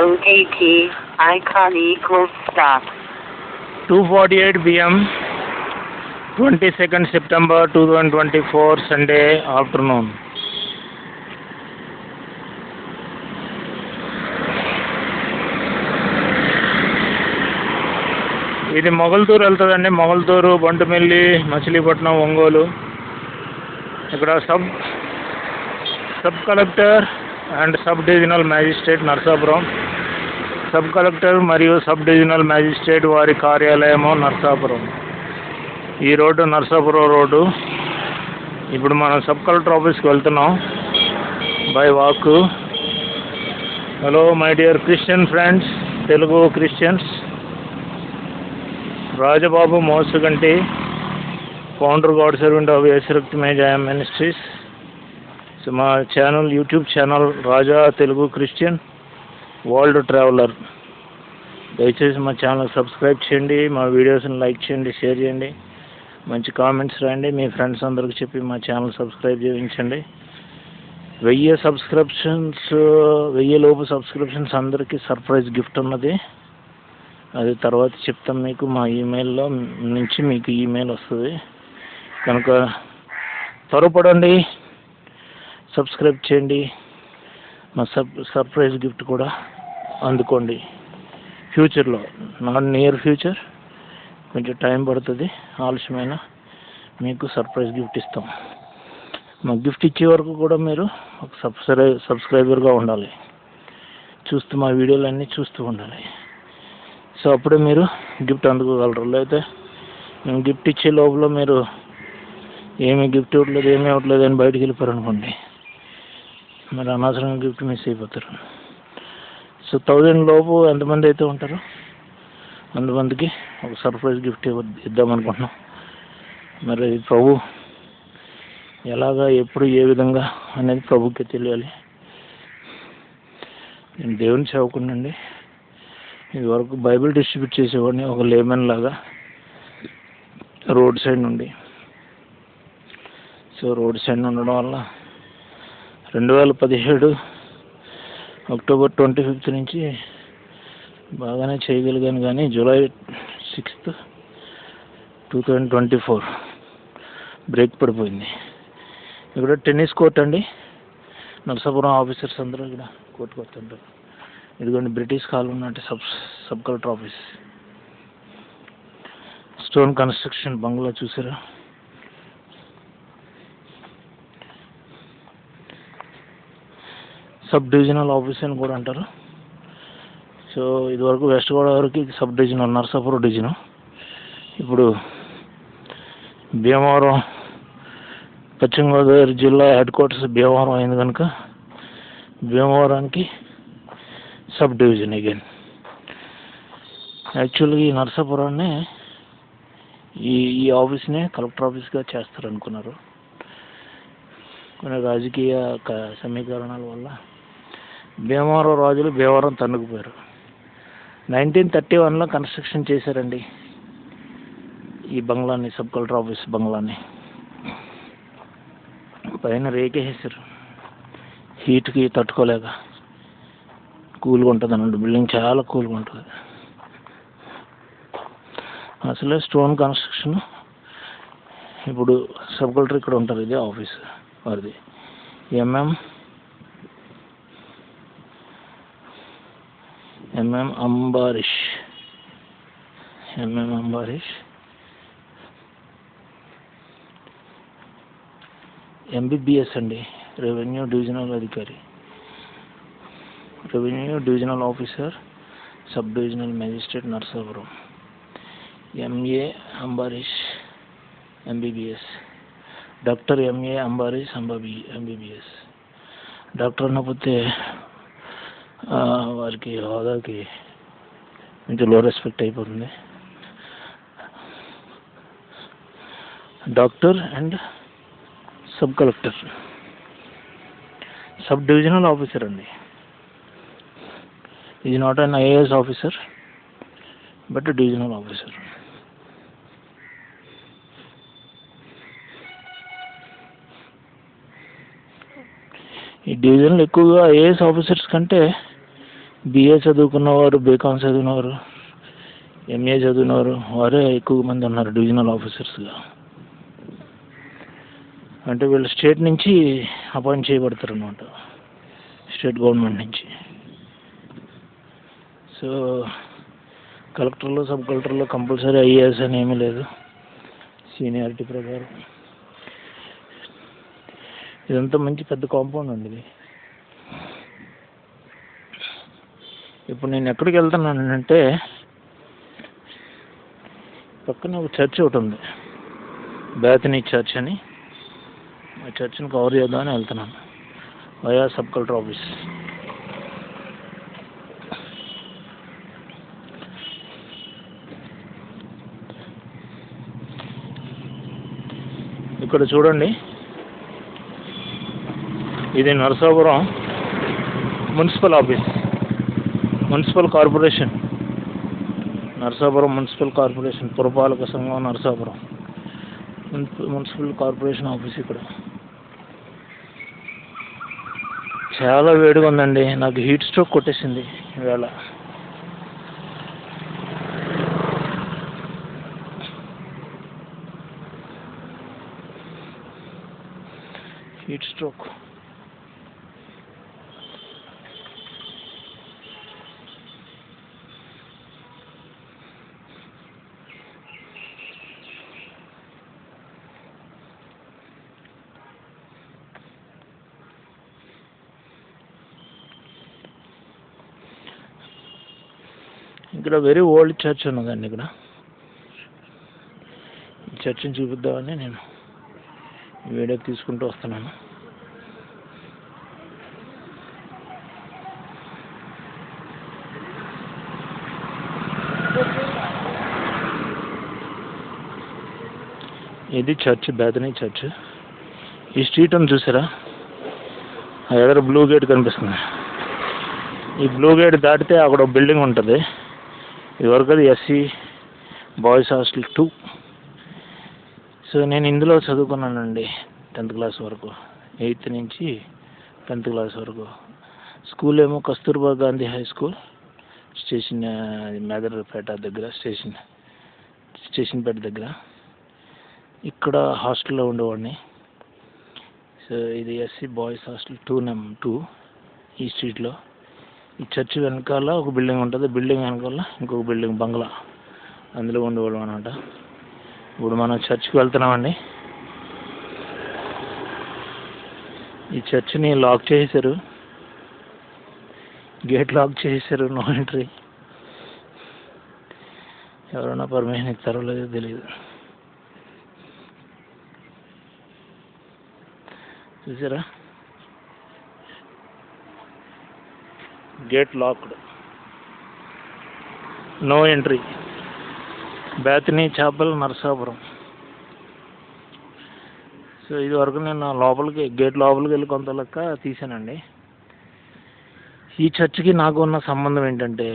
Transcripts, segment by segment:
OAT icon equals stop. 2:48 p.m. 22nd September 2024 Sunday afternoon. ఇది మొగల్తూరు వెళ్తుందండి. మొగల్తూరు, బంటుమిల్లి, మచిలీపట్నం, ఒంగోలు. ఇక్కడ sub collector and sub divisional magistrate Narasapuram, sub collector మరియు sub divisional magistrate వారి కార్యాలయము నరసాపురం. ఈ road Narasapuram road. ఇప్పుడు మనం సబ్ కలెక్టర్ ఆఫీస్కి వెళ్తున్నాం by walk. Hello my dear Christian friends, Telugu Christians. Rajababu Mosaganti, founder God servant of Yesuraktame Jayam ministries. So మా channel, YouTube channel Raja Telugu Christian world traveller. దయచేసి మా ఛానల్ సబ్స్క్రైబ్ చేయండి, మా వీడియోస్ని లైక్ చేయండి, షేర్ చేయండి, మంచి కామెంట్స్ రాయండి, మీ ఫ్రెండ్స్ అందరికి చెప్పి మా ఛానల్ సబ్స్క్రైబ్ చేయించండి. 1000 లోపు సబ్స్క్రిప్షన్స్ అందరికీ సర్ప్రైజ్ గిఫ్ట్ ఉన్నది. అది తర్వాత చెప్తాం మీకు. మా ఈమెయిల్లో నుంచి మీకు ఈమెయిల్ వస్తుంది కనుక త్వరపడండి, సబ్స్క్రైబ్ చేయండి, మా సర్ప్రైజ్ గిఫ్ట్ కూడా అందుకోండి. ఫ్యూచర్లో, నాట్ నియర్ ఫ్యూచర్, కొంచెం టైం పడుతుంది, ఆలస్యమైన మీకు సర్ప్రైజ్ గిఫ్ట్ ఇస్తాం. మా గిఫ్ట్ ఇచ్చే వరకు కూడా మీరు ఒక సబ్స్క్రైబర్గా ఉండాలి, మా వీడియోలన్నీ చూస్తూ ఉండాలి. సో అప్పుడే మీరు గిఫ్ట్ అందుకోగలరు. లేకపోతే మేము గిఫ్ట్ ఇచ్చే లోపల మీరు ఏమీ గిఫ్ట్ ఇవ్వట్లేదు అని బయటికి వెళ్ళిపోయారు అనుకోండి, మరి అనవసరంగా గిఫ్ట్ మిస్ అయిపోతారు. సో 1000 లోపు ఎంతమంది అయితే ఉంటారో అంతమందికి ఒక సర్ప్రైజ్ గిఫ్ట్ ఇద్దామనుకుంటున్నాం. మరి ప్రభు ఎలాగా, ఎప్పుడు, ఏ విధంగా అనేది ప్రభుకి తెలియాలి. నేను దేవుని సేవకుడినండి. ఇది వరకు బైబిల్ డిస్ట్రిబ్యూట్ చేసేవాడిని, ఒక లేమన్ లాగా రోడ్ సైడ్ నుండి. సో రోడ్ సైడ్ ఉండడం వల్ల 2017 అక్టోబర్ 25 నుంచి బాగానే చేయగలిగాను. కానీ జూలై 6, 2024 బ్రేక్ పడిపోయింది. ఇక్కడ టెన్నిస్ కోర్ట్ అండి. నరసాపురం ఆఫీసర్స్ అందరూ ఇక్కడ కోర్టుకు వస్తుంటారు. ఇదిగోండి బ్రిటిష్ కాలం నాటి sub collector office. Stone construction బంగ్లా చూసారా? సబ్ డివిజనల్ ఆఫీస్ అని కూడా అంటారు. సో ఇదివరకు వెస్ట్ గోదావరికి సబ్ డివిజనల్ నరసాపురం డివిజన్. ఇప్పుడు భీమవరం, పశ్చిమ గోదావరి జిల్లా హెడ్ క్వార్టర్స్ భీమవరం అయింది కనుక భీమవరానికి సబ్ డివిజన్ అగైన్. యాక్చువల్గా ఈ నరసాపురాన్ని ఈ ఆఫీస్నే కలెక్టర్ ఆఫీస్గా చేస్తారనుకున్నారు. కొన్ని రాజకీయ సమీకరణాల వల్ల భీమవరం రాజులు భీమవరం తన్నుకుపోయారు. 1931లో కన్స్ట్రక్షన్ చేశారండి ఈ బంగ్లాని, సబ్ కలెక్టర్ ఆఫీస్ బంగ్లాని. పైన రేకేసారు, హీట్కి తట్టుకోలేక. కూల్గా ఉంటుంది అన్నట్టు, బిల్డింగ్ చాలా కూల్గా ఉంటుంది. అసలే స్టోన్ కన్స్ట్రక్షన్. ఇప్పుడు సబ్ కలెక్టర్ ఇక్కడ ఉంటారు, ఇదే ఆఫీస్ వారిది. ఎంఎం అంబారీష్, ఎంబీబీఎస్ అండి, రెవెన్యూ డివిజనల్ అధికారి, revenue divisional officer, sub divisional magistrate Narasapuram. MA Ambarish MBBS, doctor MA Ambarish MBBS. Doctor అన్నపోతే వారికి హోదాకి కొంచెం లో రెస్పెక్ట్ అయిపోతుంది. Doctor and sub collector, sub divisional officer అండి. Is not an IAS officer but divisional officer. ఈ డివిజన్లో ఎక్కువగా ఐఏఎస్ ఆఫీసర్స్ కంటే BA చదువుకున్నవారు, బీకామ్ చదివినవారు, MA చదివినవారు వారే ఎక్కువ మంది ఉన్నారు డివిజనల్ ఆఫీసర్స్గా. అంటే వీళ్ళు స్టేట్ నుంచి అపాయింట్ చేయబడతారు అన్నమాట, స్టేట్ గవర్నమెంట్ నుంచి. సో కలెక్టర్లు, సబ్ కలెక్టర్లు కంపల్సరీ IAS అని ఏమీ లేదు సీనియారిటీ ప్రకారం. ఇదంతా మంచి పెద్ద కాంపౌండ్ అండి ఇది. ఇప్పుడు నేను ఎక్కడికి వెళ్తున్నానంటే పక్కన ఒక చర్చ్ ఒకటి ఉంది, బేతనీ చర్చ్ అని. ఆ చర్చ్ని కవర్ చేద్దామని వెళ్తున్నాను వయా సబ్ కలెక్టర్ ఆఫీస్. ఇక్కడ చూడండి, ఇది Narasapuram municipal office, municipal corporation, Narasapuram municipal corporation పురపాలక సంఘం నరసాపురం మున్సిపల్ కార్పొరేషన్ ఆఫీస్. ఇక్కడ చాలా వేడిగా ఉందండి, నాకు హీట్ స్ట్రోక్ కొట్టేసింది ఇవాళ. Heat stroke. ఇక్కడ వెరీ ఓల్డ్ చర్చ్ ఉన్నదండి. ఇక్కడ ఈ చర్చిని చూపిద్దామని నేను వీడియో తీసుకుంటూ వస్తున్నాను. ఇది చర్చ్, బేతనీ చర్చ్. ఈ స్ట్రీట్ అని చూసారా, ఎదురు బ్లూ గేట్ కనిపిస్తుంది. ఈ బ్లూ గేట్ దాటితే అక్కడ ఒక బిల్డింగ్ ఉంటుంది. ఇదివరకు అది SC బాయ్స్ హాస్టల్ 2. సో నేను ఇందులో చదువుకున్నానండి 10th క్లాస్ వరకు, 8th నుంచి 10th క్లాస్ వరకు. స్కూల్ ఏమో Kasturba Gandhi high school, station Medarpeta దగ్గర, స్టేషన్పేట దగ్గర. ఇక్కడ హాస్టల్లో ఉండేవాడిని. సో ఇది SC బాయ్స్ హాస్టల్ 2 ఈ స్ట్రీట్లో. ఈ చర్చ్ వెనకాల ఒక బిల్డింగ్ ఉంటుంది, బిల్డింగ్ వెనకాల ఇంకొక బిల్డింగ్, బంగ్లా, అందులో ఉండేవాళ్ళం అనమాట. ఇప్పుడు మనం చర్చ్కి వెళ్తున్నామండి. ఈ చర్చ్ని లాక్ చేశారు, గేట్ లాక్ చేశారు, నో ఎంట్రీ. ఎవరైనా పర్మిషన్ ఇస్తారో లేదో తెలియదు. చూసారా, gate locked, no entry. Bethany chapel Narasapuram. So ఇది వరకు నేను గేట్ లోపలికి వెళ్ళి కొంత లెక్క తీసానండి. ఈ చర్చికి నాకు ఉన్న సంబంధం ఏంటంటే,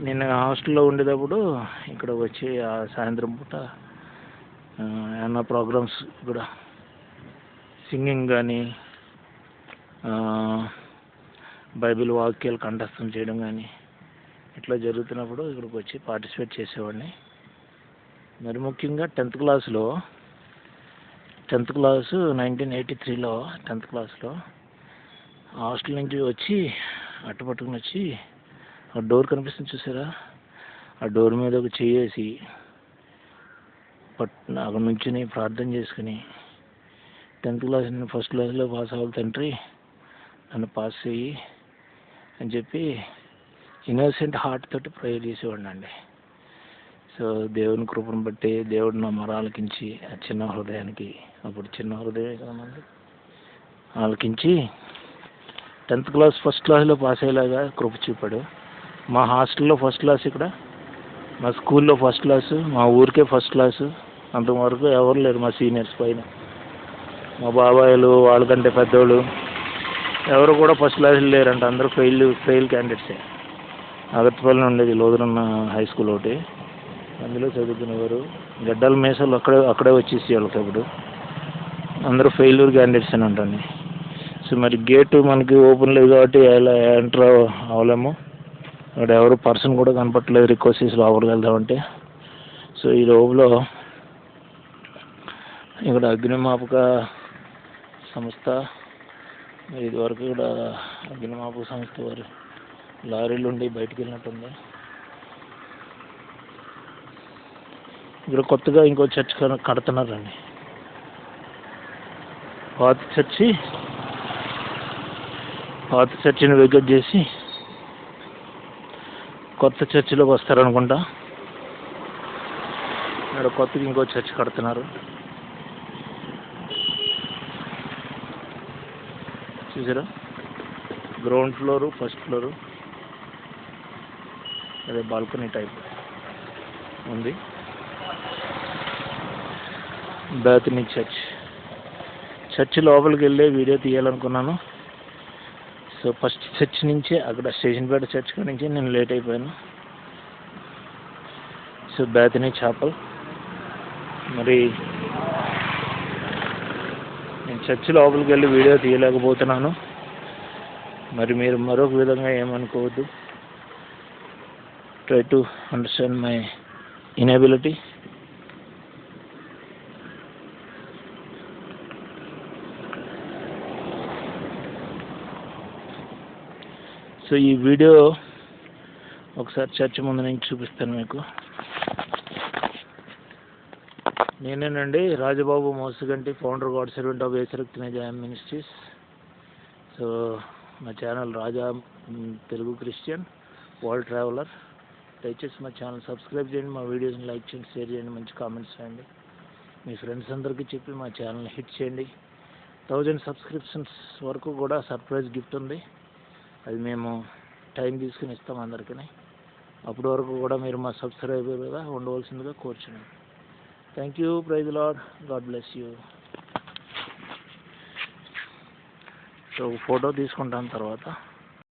నేను హాస్టల్లో ఉండేటప్పుడు ఇక్కడ వచ్చి సాయంత్రం పూట ఏమన్నా ప్రోగ్రామ్స్, ఇక్కడ సింగింగ్ కానీ, బైబిల్ వాక్యాలు కంఠస్థం చేయడం కానీ ఇట్లా జరుగుతున్నప్పుడు ఇక్కడికి వచ్చి పార్టిసిపేట్ చేసేవాడిని. మరి ముఖ్యంగా 10th క్లాస్లో 1983లో 10th క్లాస్లో హాస్టల్ నుంచి వచ్చి అట్టుపట్టుకుని వచ్చి ఆ డోర్ కనిపిస్తుంది చూసారా, ఆ డోర్ మీద ఒక చేసి అక్కడ నుంచుని ప్రార్థన చేసుకుని, 10th క్లాస్ నేను ఫస్ట్ క్లాస్లో పాస్ అవ్వాలి తండ్రి, నన్ను పాస్ చెయ్యి అని చెప్పి ఇన్నోసెంట్ హార్ట్ తోటి ప్రేయర్ చేసేవాడిని అండి. సో దేవుని కృపను బట్టి దేవుడు నా మొర ఆలకించి, ఆ చిన్న హృదయానికి, అప్పుడు చిన్న హృదయమే కదమంది, ఆలకించి 10th క్లాస్ ఫస్ట్ క్లాస్లో పాస్ అయ్యేలాగా కృప చూపాడు. మా హాస్టల్లో ఫస్ట్ క్లాస్, ఇక్కడ మా స్కూల్లో ఫస్ట్ క్లాసు, మా ఊరికే ఫస్ట్ క్లాసు. అంతవరకు ఎవరు లేరు మా సీనియర్స్ పైన, మా బాబాయిలు వాళ్ళకంటే పెద్దోళ్ళు ఎవరు కూడా ఫస్ట్ క్లాసులు లేరంట, అందరూ ఫెయిల్ క్యాండిడేట్సే. అగత్పల్లి ఉండేది లోదరన్న హై స్కూల్ ఒకటి, అందులో చదువుకునేవారు. గడ్డల మేసాలు అక్కడే వచ్చేసి వాళ్ళకి అప్పుడు అందరూ ఫెయిల్యూర్ క్యాండిడేట్స్ అని ఉంటుంది. సో సో మరి గేటు మనకి ఓపెన్ లేదు కాబట్టి ఎలా ఎంటర్ అవ్వలేము. ఇక్కడ ఎవరు పర్సన్ కూడా కనపట్లేదు రిక్వెస్ట్ చేసి లోపలికి వెళ్దామంటే. సో ఈ లోపల ఇక్కడ అగ్నిమాపక సంస్థ, ఇదివరకు కూడా అగ్నిమాపక సంస్థ వారి లారీలు ఉండి బయటికి వెళ్ళినట్టుంది. ఇక్కడ కొత్తగా ఇంకో చర్చ్ కడుతున్నారండి. పాత చర్చిని వెకేట్ చేసి కొత్త చర్చిలోకి వస్తారనుకుంటా. ఇక్కడ కొత్తగా ఇంకో చర్చ్ కడుతున్నారు. చూసారా, గ్రౌండ్ ఫ్లోరు, ఫస్ట్ ఫ్లోరు, అదే బాల్కనీ టైప్ ఉంది. బేతనీ చర్చ్ లోపలికి వెళ్ళే వీడియో తీయాలనుకున్నాను. సో ఫస్ట్ చర్చ్ నుంచి, అక్కడ స్టేషన్పేట చర్చ్ నుంచి నేను లేట్ అయిపోయాను. సో బేతనీ చాపల్, మరి నేను చర్చ్ లోపలికి వెళ్ళి వీడియో తీయలేకపోతున్నాను. మరి మీరు మరొక విధంగా ఏమనుకోవద్దు. Try to understand my inability. So ఈ వీడియో ఒకసారి చర్చ్ ముందు నుంచి చూపిస్తాను మీకు. నేనేనండి Rajababu Mosaganti, founder, God servant of ఏసరక్తిన జాయం మినిస్ట్రీస్. సో మా channel Raja Telugu Christian world traveller. దయచేసి మా ఛానల్ సబ్స్క్రైబ్ చేయండి, మా వీడియోస్ని లైక్ చేయండి, షేర్ చేయండి, మంచి కామెంట్స్ రాయండి, మీ ఫ్రెండ్స్ అందరికీ చెప్పి మా ఛానల్ని హిట్ చేయండి. 1000 సబ్స్క్రిప్షన్స్ వరకు కూడా సర్ప్రైజ్ గిఫ్ట్ ఉంది. అది మేము టైం తీసుకుని ఇస్తాం అందరికీ. అప్పటి వరకు కూడా మీరు మా సబ్స్క్రైబర్గా ఉండవలసిందిగా కోరుచున్నాను. Thank you. Praise the Lord. God bless you. So photo తీసుకుంటాను తర్వాత.